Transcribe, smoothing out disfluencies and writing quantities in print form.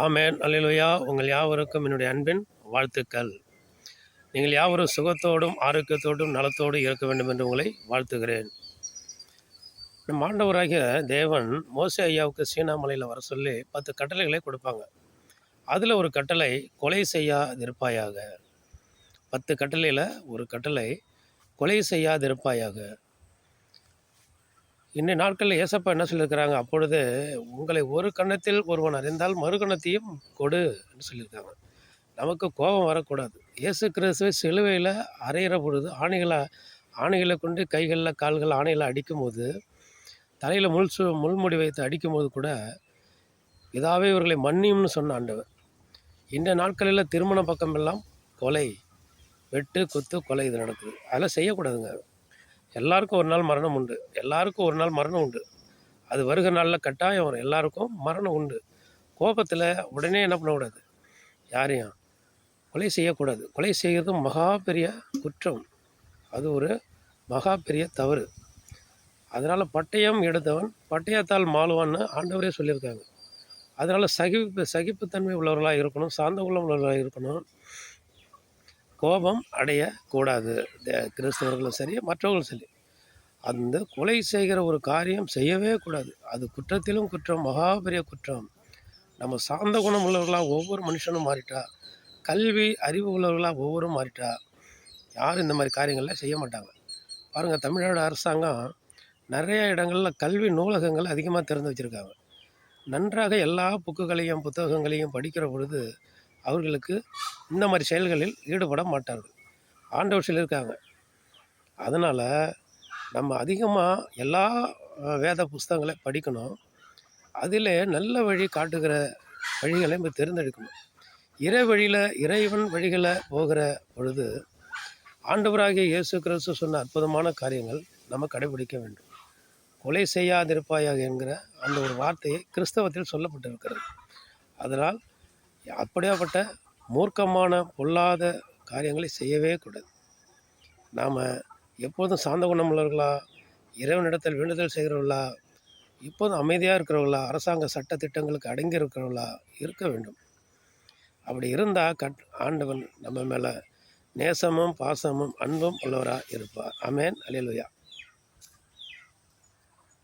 ஆமென் அல்லேலூயா. உங்கள் யாவருக்கும் என்னுடைய அன்பின் வாழ்த்துக்கள். நீங்கள் யாவரும் சுகத்தோடும் ஆரோக்கியத்தோடும் நலத்தோடு இருக்க வேண்டும் என்று உங்களை வாழ்த்துகிறேன். நம் ஆண்டவராகிய தேவன் மோசே ஐயாவுக்கு சீனா மலையில் வர சொல்லி 10 கட்டளைகளை கொடுப்பாங்க. அதில் ஒரு கட்டளை கொலை செய்யாதிருப்பாயாக. 10 கட்டளையில் ஒரு கட்டளை கொலை செய்யாதிருப்பாயாக. இன்றைய நாட்களில் ஏசப்பா என்ன சொல்லியிருக்கிறாங்க, அப்பொழுது உங்களை ஒரு கன்னத்தில் ஒருவன் அறிந்தால் மறு கன்னத்தையும் கொடு என்று சொல்லியிருக்காங்க. நமக்கு கோபம் வரக்கூடாது. இயேசு கிறிஸ்துவை சிலுவையில் அறையிற பொழுது ஆணிகளை கொண்டு கைகளில் கால்கள் ஆணையில் அடிக்கும்போது, தலையில் முள்முடி வைத்து அடிக்கும்போது கூட இதாவே இவர்களை மன்னியும்னு சொன்ன ஆண்டவர். இந்த நாட்களில் திருமண பக்கமெல்லாம் கொலை, வெட்டு குத்து கொலை இது நடக்குது. அதெல்லாம் செய்யக்கூடாதுங்க. எல்லாருக்கும் ஒரு நாள் மரணம் உண்டு. எல்லாருக்கும் ஒரு நாள் மரணம் உண்டு. அது வருகிற நாளில் கட்டாயம் வரும். எல்லாருக்கும் மரணம் உண்டு. கோபத்தில் உடனே என்ன பண்ணக்கூடாது, யாரையும் கொலை செய்யக்கூடாது. கொலை செய்கிறது மகா பெரிய குற்றம். அது ஒரு மகா பெரிய தவறு. அதனால் பட்டயம் எடுத்தவன் பட்டயத்தால் மாளுவான்னு ஆண்டவரே சொல்லியிருக்காங்க. அதனால் சகிப்புத்தன்மை உள்ளவர்களாக இருக்கணும், சார்ந்த உள்ளவர்களாக இருக்கணும். கோபம் அடையக்கூடாது. கிறிஸ்தவர்களும் சரி, மற்றவர்களும் சரி. அந்த கொலை செய்கிற ஒரு காரியம் செய்யவே கூடாது. அது குற்றத்திலும் குற்றம், மகா பெரிய குற்றம். நம்ம சார்ந்த குணம் உள்ளவர்களாக ஒவ்வொரு மனுஷனும் மாறிட்டா, கல்வி அறிவு உள்ளவர்களாக ஒவ்வொரும் மாறிட்டா, யாரும் இந்த மாதிரி காரியங்கள்லாம் செய்ய மாட்டாங்க. பாருங்கள், தமிழ்நாடு அரசாங்கம் நிறைய இடங்களில் கல்வி நூலகங்கள் அதிகமாக திறந்து வச்சுருக்காங்க. நன்றாக எல்லா புத்தகங்களையும் படிக்கிற பொழுது அவர்களுக்கு இந்த மாதிரி செயல்களில் ஈடுபட மாட்டார்கள். ஆண்டவர் சொல்லியிருக்காங்க. அதனால் நம்ம அதிகமாக எல்லா வேத புஸ்தகங்களை படிக்கணும். அதில் நல்ல வழி காட்டுகிற வழிகளை நம்ம தேர்ந்தெடுக்கணும். இறைவன் வழிகளை போகிற பொழுது ஆண்டவராகிய இயேசு கிறிஸ்து சொன்ன அற்புதமான காரியங்கள் நம்ம கடைபிடிக்க வேண்டும். கொலை செய்யாதிருப்பாயாக என்கிற அந்த ஒரு வார்த்தையை கிறிஸ்தவத்தில் சொல்லப்பட்டிருக்கிறது. அதனால் அப்படியாப்பட்ட மூர்க்கமான பொல்லாத காரியங்களை செய்யவே கூடாது. நாம் எப்போதும் சார்ந்த குணமுள்ளவர்களா, இறைவனிடத்தில் வேண்டுதல் செய்கிறவர்களா, இப்போதும் அமைதியாக இருக்கிறவர்களா, அரசாங்க சட்ட திட்டங்களுக்கு அடங்கி இருக்கிறவர்களா இருக்க வேண்டும். அப்படி இருந்தால் ஆண்டவன் நம்ம மேலே நேசமும் பாசமும் அன்பும் உள்ளவராக இருப்பார். ஆமென் அல்லேலூயா.